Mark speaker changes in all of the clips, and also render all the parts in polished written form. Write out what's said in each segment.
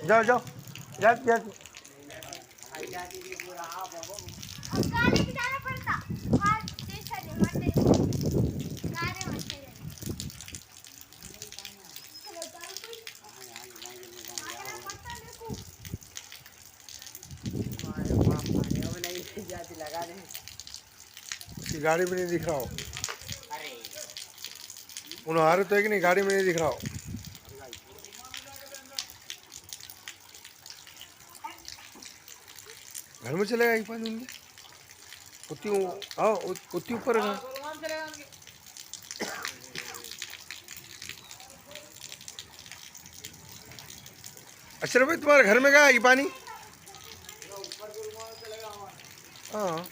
Speaker 1: जाओ जाओ जा जा। उसकी गाड़ी में नहीं दिख रहा हो। उन्हें हारे तो है कि नहीं, गाड़ी में नहीं दिख रहा हो। घर में चलेगा एक पानी उनके उतनी आओ उतनी ऊपर है। अशरफ भाई तुम्हारे घर में क्या है ये पानी? हाँ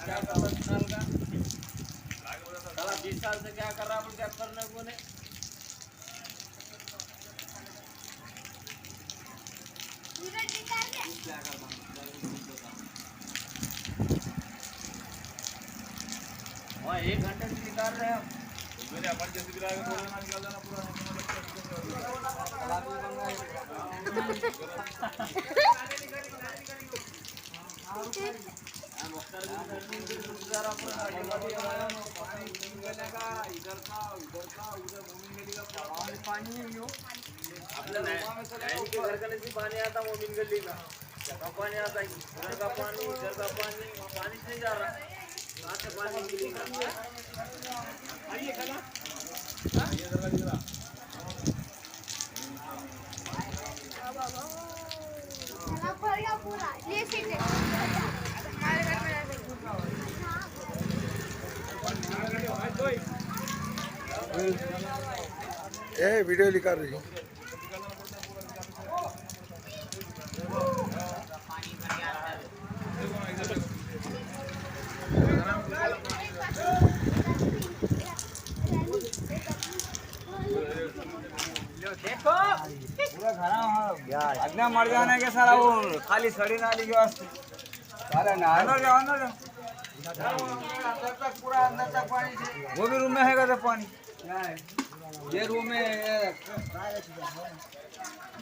Speaker 2: क्या कर 20 साल से क्या कर रहा है, क्या करने को नहीं। वहाँ 1 घंटे से निकाल रहे हैं हम। मेरे अपन जैसे भी निकाल देना पूरा। पानी आता मोमिन गली का पानी आता है, उधर का पानी इधर का पानी नहीं जा रहा। कहाँ से पानी निकलेगा?
Speaker 1: वीडियो निकाल रही हूँ।
Speaker 2: देखो पूरा घरा मर जाने के सारा वो खाली सड़ी नाली के वास्ते सारा ना अंदर तक पूरा अंदर तक पानी। वो भी रूम में है तो पानी ये रूम में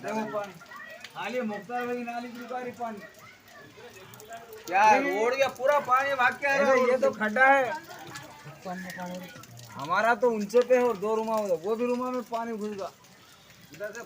Speaker 2: देखो पानी खाली मुख्तार भाई नाली की पानी क्या रोड या पूरा पानी भाग के आएगा। ये तो खड्डा है हमारा तो ऊंचे पे है और 2 रूमा उधर, वो भी रूमा में पानी घुस गया इधर से